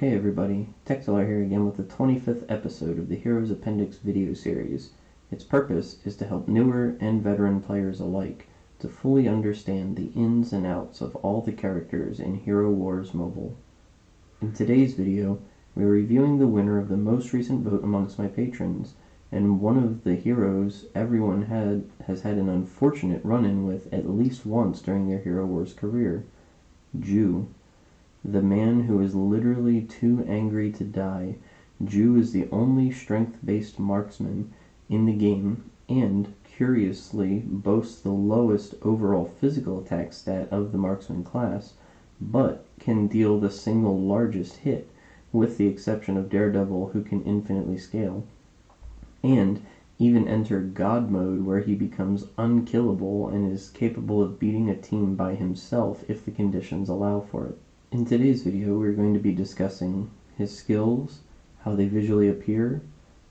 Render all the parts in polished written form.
Hey everybody, Texelar here again with the 25th episode of the Heroes Appendix video series. Its purpose is to help newer and veteran players alike to fully understand the ins and outs of all the characters in Hero Wars Mobile. In today's video, we are reviewing the winner of the most recent vote amongst my patrons, and one of the heroes everyone has had an unfortunate run-in with at least once during their Hero Wars career, Jhu. The man who is literally too angry to die. Jhu is the only strength-based marksman in the game and, curiously, boasts the lowest overall physical attack stat of the marksman class, but can deal the single largest hit, with the exception of Daredevil, who can infinitely scale, and even enter God mode, where he becomes unkillable and is capable of beating a team by himself if the conditions allow for it. In today's video, we're going to be discussing his skills, how they visually appear,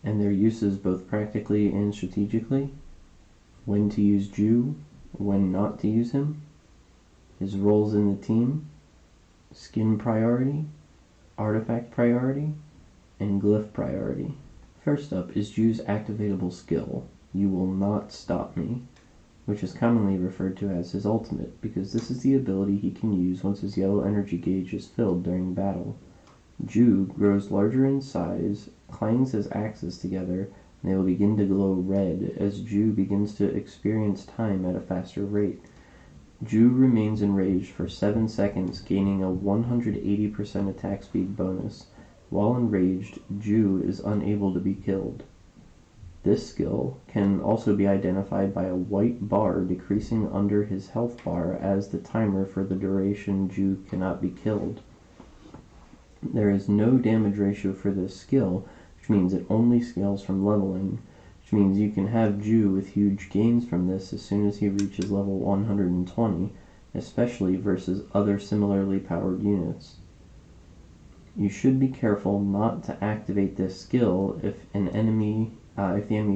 and their uses both practically and strategically, when to use Jhu, when not to use him, his roles in the team, skin priority, artifact priority, and glyph priority. First up is Jhu's activatable skill, You Will Not Stop Me, which is commonly referred to as his ultimate, because this is the ability he can use once his yellow energy gauge is filled during battle. Jhu grows larger in size, clangs his axes together, and they will begin to glow red as Jhu begins to experience time at a faster rate. Jhu remains enraged for 7 seconds, gaining a 180% attack speed bonus. While enraged, Jhu is unable to be killed. This skill can also be identified by a white bar decreasing under his health bar as the timer for the duration Jhu cannot be killed. There is no damage ratio for this skill, which means it only scales from leveling, which means you can have Jhu with huge gains from this as soon as he reaches level 120, especially versus other similarly powered units. You should be careful not to activate this skill if the enemy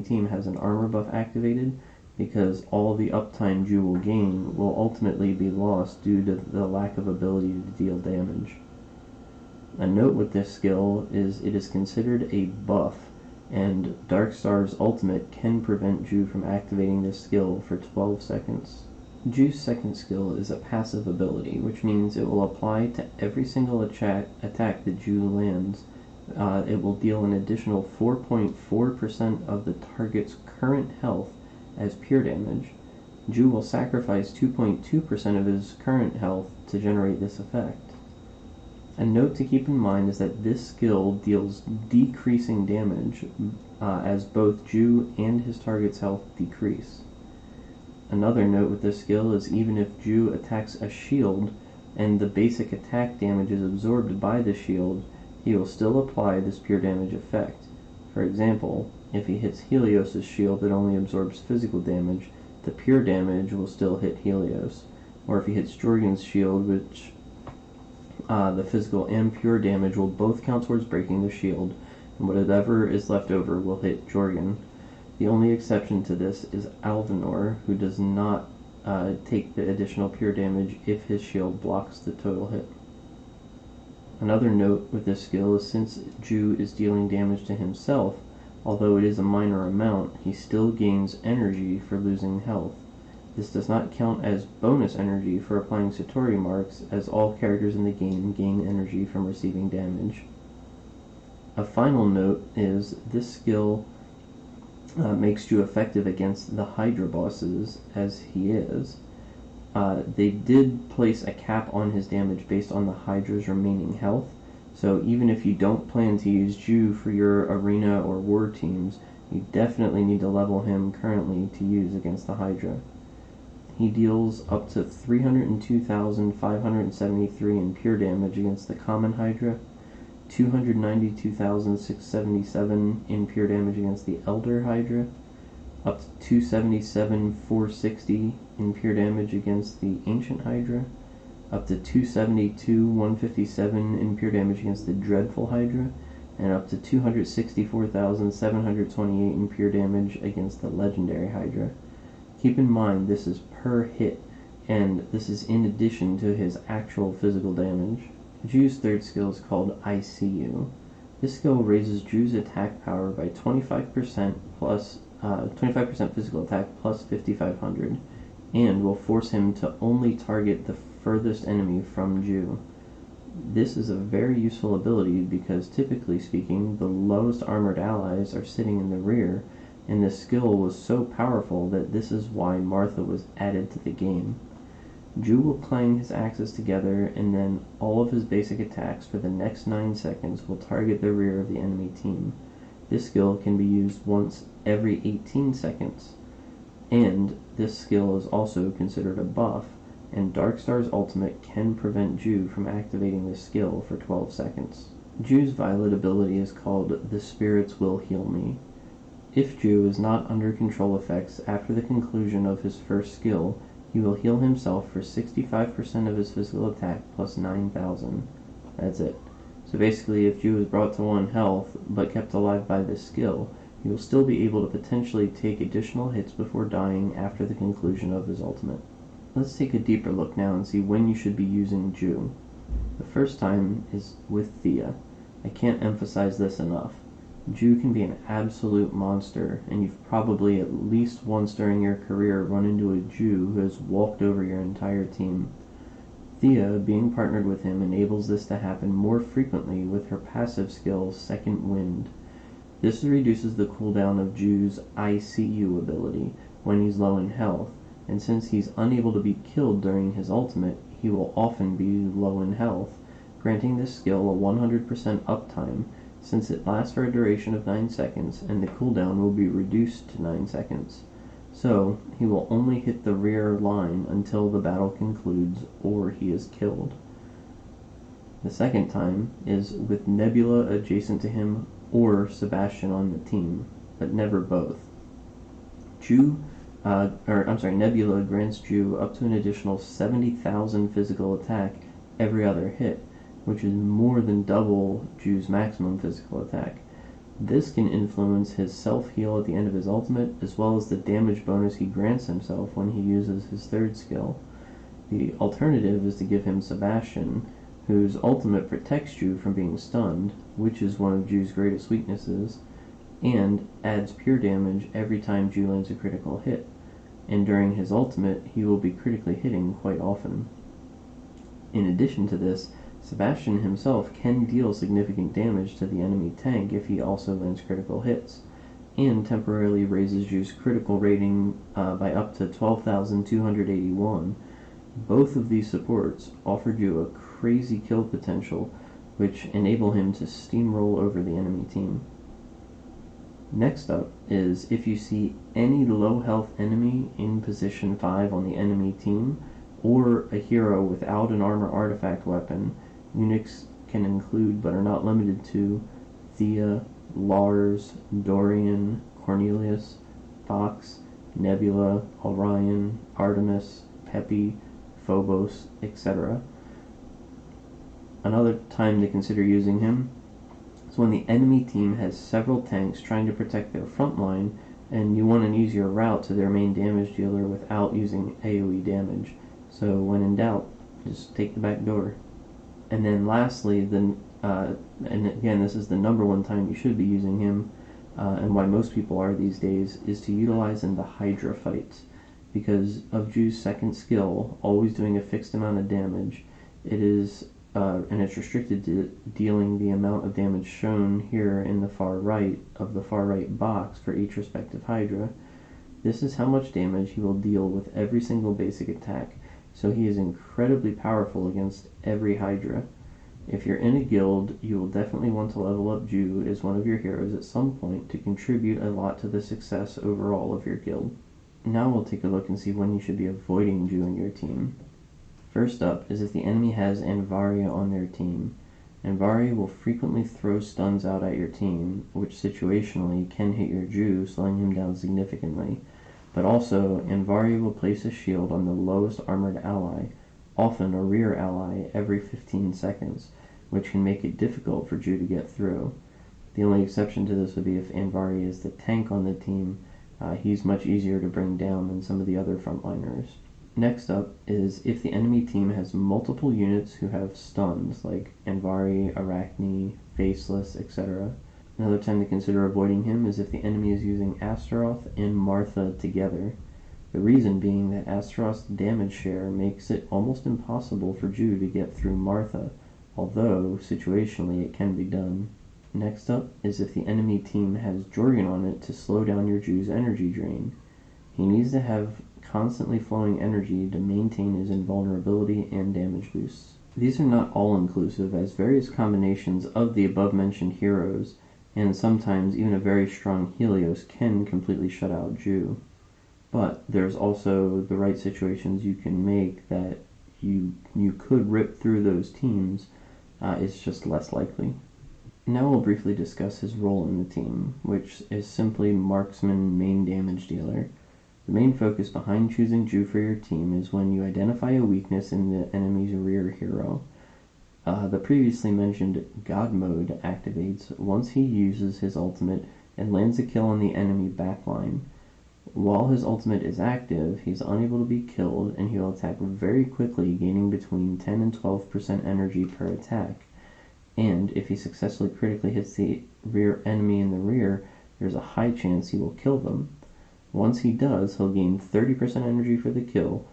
team has an armor buff activated, because all the uptime Jhu will gain will ultimately be lost due to the lack of ability to deal damage. A note with this skill is it is considered a buff, and Darkstar's ultimate can prevent Jhu from activating this skill for 12 seconds. Jhu's second skill is a passive ability, which means it will apply to every single attack that Jhu lands. It will deal an additional 4.4% of the target's current health as pure damage. Jhu will sacrifice 2.2% of his current health to generate this effect. A note to keep in mind is that this skill deals decreasing damage as both Jhu and his target's health decrease. Another note with this skill is even if Jhu attacks a shield and the basic attack damage is absorbed by the shield, he will still apply this pure damage effect. For example, if he hits Helios' shield that only absorbs physical damage, the pure damage will still hit Helios. Or if he hits Jorgen's shield, which the physical and pure damage will both count towards breaking the shield, and whatever is left over will hit Jorgen. The only exception to this is Alvinor, who does not take the additional pure damage if his shield blocks the total hit. Another note with this skill is since Jhu is dealing damage to himself, although it is a minor amount, he still gains energy for losing health. This does not count as bonus energy for applying Satori marks, as all characters in the game gain energy from receiving damage. A final note is this skill makes Jhu effective against the Hydra bosses, as he is. They did place a cap on his damage based on the Hydra's remaining health, so even if you don't plan to use Jhu for your arena or war teams, you definitely need to level him currently to use against the Hydra. He deals up to 302,573 in pure damage against the common Hydra, 292,677 in pure damage against the Elder Hydra, up to 277,460 in pure damage against the Ancient Hydra, up to 272,157 in pure damage against the Dreadful Hydra, and up to 264,728 in pure damage against the Legendary Hydra. Keep in mind this is per hit, and this is in addition to his actual physical damage. Jhu's third skill is called I See You. This skill raises Jhu's attack power by 25% plus 25% physical attack plus 5500, and will force him to only target the furthest enemy from Jhu. This is a very useful ability because, typically speaking, the lowest armored allies are sitting in the rear, and this skill was so powerful that this is why Martha was added to the game. Jhu will clang his axes together, and then all of his basic attacks for the next 9 seconds will target the rear of the enemy team. This skill can be used once every 18 seconds, and this skill is also considered a buff, and Darkstar's ultimate can prevent Jhu from activating this skill for 12 seconds. Jhu's violet ability is called The Spirits Will Heal Me. If Jhu is not under control effects after the conclusion of his first skill, he will heal himself for 65% of his physical attack plus 9,000. That's it. So basically, if Jhu is brought to 1 health but kept alive by this skill, he will still be able to potentially take additional hits before dying after the conclusion of his ultimate. Let's take a deeper look now and see when you should be using Jhu. The first time is with Thea. I can't emphasize this enough. Jhu can be an absolute monster, and you've probably at least once during your career run into a Jhu who has walked over your entire team. Thea, being partnered with him, enables this to happen more frequently with her passive skill, Second Wind. This reduces the cooldown of Jhu's I See You ability when he's low in health, and since he's unable to be killed during his ultimate, he will often be low in health, granting this skill a 100% uptime, since it lasts for a duration of 9 seconds, and the cooldown will be reduced to 9 seconds. So, he will only hit the rear line until the battle concludes or he is killed. The second time is with Nebula adjacent to him or Sebastian on the team, but never both. Nebula grants Jhu up to an additional 70,000 physical attack every other hit, which is more than double Jhu's maximum physical attack. This can influence his self-heal at the end of his ultimate, as well as the damage bonus he grants himself when he uses his third skill. The alternative is to give him Sebastian, whose ultimate protects Jhu from being stunned, which is one of Jhu's greatest weaknesses, and adds pure damage every time Jhu lands a critical hit, and during his ultimate he will be critically hitting quite often. In addition to this, Sebastian himself can deal significant damage to the enemy tank if he also lands critical hits, and temporarily raises Jhu's critical rating by up to 12,281. Both of these supports offer Jhu a crazy kill potential, which enable him to steamroll over the enemy team. Next up is if you see any low health enemy in position 5 on the enemy team, or a hero without an armor artifact weapon. Units can include, but are not limited to, Thea, Lars, Dorian, Cornelius, Fox, Nebula, Orion, Artemis, Peppy, Phobos, etc. Another time to consider using him is when the enemy team has several tanks trying to protect their front line, and you want an easier route to their main damage dealer without using AoE damage. So when in doubt, just take the back door. And then lastly, and again, this is the number one time you should be using him, and why most people are these days, is to utilize in the Hydra fights. Because of Jhu's second skill, always doing a fixed amount of damage, and it's restricted to dealing the amount of damage shown here in the far right box for each respective Hydra. This is how much damage he will deal with every single basic attack, so he is incredibly powerful against every Hydra. If you're in a guild, you will definitely want to level up Jhu as one of your heroes at some point to contribute a lot to the success overall of your guild. Now we'll take a look and see when you should be avoiding Jhu in your team. First up is if the enemy has Anvaria on their team. Anvaria will frequently throw stuns out at your team, which situationally can hit your Jhu, slowing him down significantly. But also, Anvaria will place a shield on the lowest armored ally, often a rear ally, every 15 seconds, which can make it difficult for Jhu to get through. The only exception to this would be if Anvaria is the tank on the team. He's much easier to bring down than some of the other frontliners. Next up is if the enemy team has multiple units who have stuns, like Anvari, Arachne, Faceless, etc. Another time to consider avoiding him is if the enemy is using Astaroth and Martha together. The reason being that Astaroth's damage share makes it almost impossible for Jhu to get through Martha, although situationally it can be done. Next up is if the enemy team has Jorgen on it to slow down your Jhu's energy drain. He needs to have constantly flowing energy to maintain his invulnerability and damage boosts. These are not all-inclusive, as various combinations of the above-mentioned heroes, and sometimes even a very strong Helios, can completely shut out Jhu. But there's also the right situations you can make that you could rip through those teams. It's just less likely. Now we'll briefly discuss his role in the team, which is simply marksman main damage dealer. The main focus behind choosing Jhu for your team is when you identify a weakness in the enemy's rear hero. The previously mentioned God mode activates once he uses his ultimate and lands a kill on the enemy backline. While his ultimate is active, he's unable to be killed, and he will attack very quickly, gaining between 10 and 12% energy per attack. And if he successfully critically hits the rear enemy in the rear, there's a high chance he will kill them. Once he does, he'll gain 30% energy for the kill,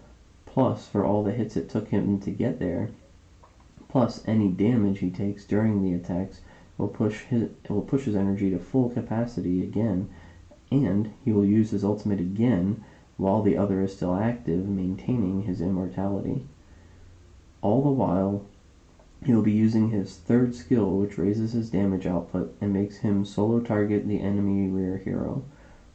plus for all the hits it took him to get there, plus any damage he takes during the attacks will push his energy to full capacity again, and he will use his ultimate again while the other is still active, maintaining his immortality. All the while, he will be using his third skill, which raises his damage output and makes him solo target the enemy rear hero.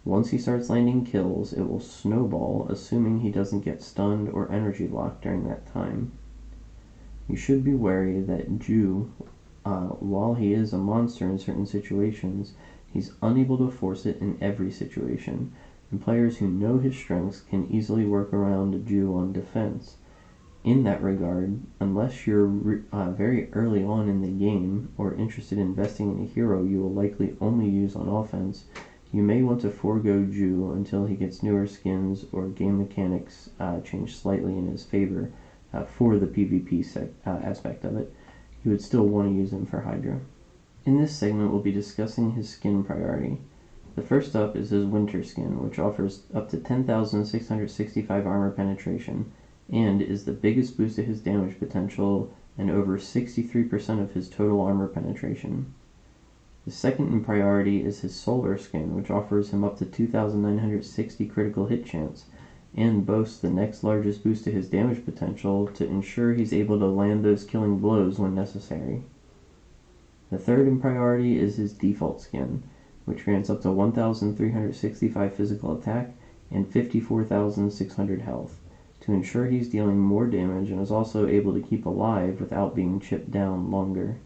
Once he starts landing kills, it will snowball, assuming he doesn't get stunned or energy locked during that time. You should be wary that Jhu, while he is a monster in certain situations, he's unable to force it in every situation, and players who know his strengths can easily work around Jhu on defense. In that regard, unless you're very early on in the game or interested in investing in a hero you will likely only use on offense, you may want to forego Jhu until he gets newer skins or game mechanics change slightly in his favor for the PvP aspect of it. You would still want to use him for Hydra. In this segment, we'll be discussing his skin priority. The first up is his Winter skin, which offers up to 10,665 armor penetration, and is the biggest boost to his damage potential and over 63% of his total armor penetration. The second in priority is his Solar skin, which offers him up to 2,960 critical hit chance, and boasts the next largest boost to his damage potential to ensure he's able to land those killing blows when necessary. The third in priority is his Default skin, which grants up to 1,365 physical attack and 54,600 health, to ensure he's dealing more damage and is also able to keep alive without being chipped down longer.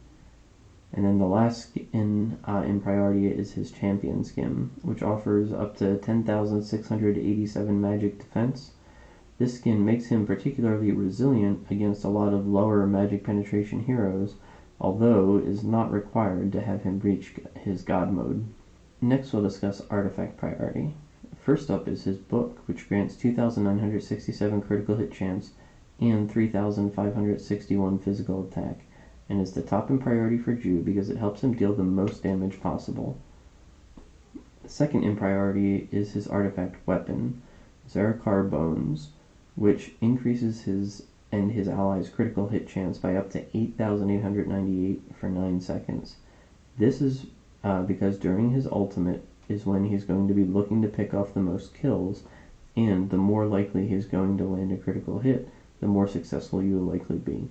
And then the last skin in priority is his Champion skin, which offers up to 10,687 magic defense. This skin makes him particularly resilient against a lot of lower magic penetration heroes, although it is not required to have him reach his God mode. Next we'll discuss artifact priority. First up is his book, which grants 2,967 critical hit chance and 3,561 physical attack, and is the top in priority for Jhu because it helps him deal the most damage possible. Second in priority is his artifact weapon, Zarakar Bones, which increases his and his allies' critical hit chance by up to 8,898 for 9 seconds. This is because during his ultimate is when he's going to be looking to pick off the most kills, and the more likely he's going to land a critical hit, the more successful you will likely be.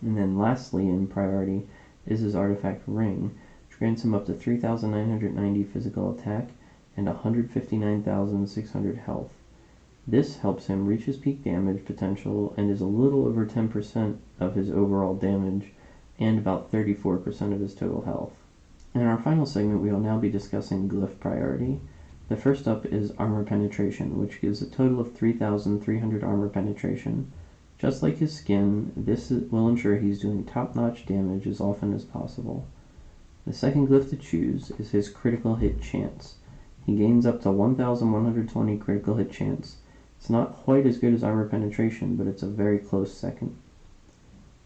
And then lastly in priority is his artifact ring, which grants him up to 3,990 physical attack and 159,600 health. This helps him reach his peak damage potential and is a little over 10% of his overall damage and about 34% of his total health. In our final segment, we will now be discussing glyph priority. The first up is armor penetration, which gives a total of 3,300 armor penetration. Just like his skin, this will ensure he's doing top-notch damage as often as possible. The second glyph to choose is his critical hit chance. He gains up to 1,120 critical hit chance, It's not quite as good as armor penetration, but it's a very close second.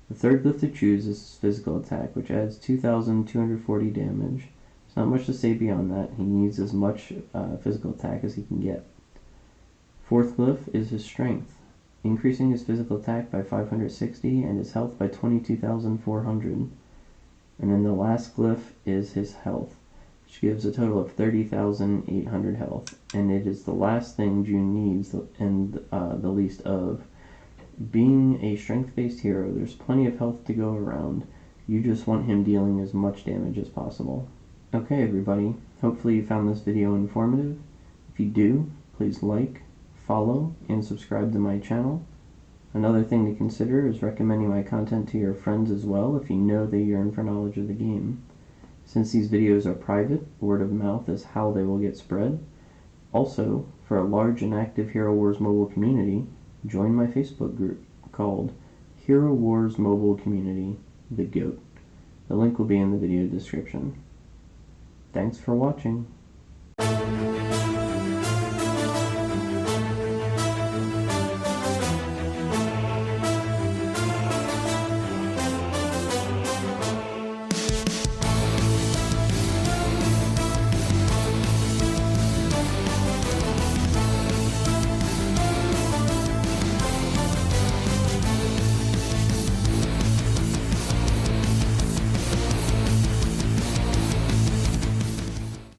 The third glyph to choose is his physical attack, which adds 2,240 damage. There's not much to say beyond that. He needs as much physical attack as he can get. Fourth glyph is his strength, increasing his physical attack by 560 and his health by 22,400. And then the last glyph is his health, which gives a total of 30,800 health. And it is the last thing Jhu needs and the least of. Being a strength-based hero, there's plenty of health to go around. You just want him dealing as much damage as possible. Okay, everybody. Hopefully you found this video informative. If you do, please like, follow, and subscribe to my channel. Another thing to consider is recommending my content to your friends as well if you know they yearn for knowledge of the game. Since these videos are private, word of mouth is how they will get spread. Also, for a large and active Hero Wars mobile community, join my Facebook group called Hero Wars Mobile Community, The GOAT. The link will be in the video description. Thanks for watching.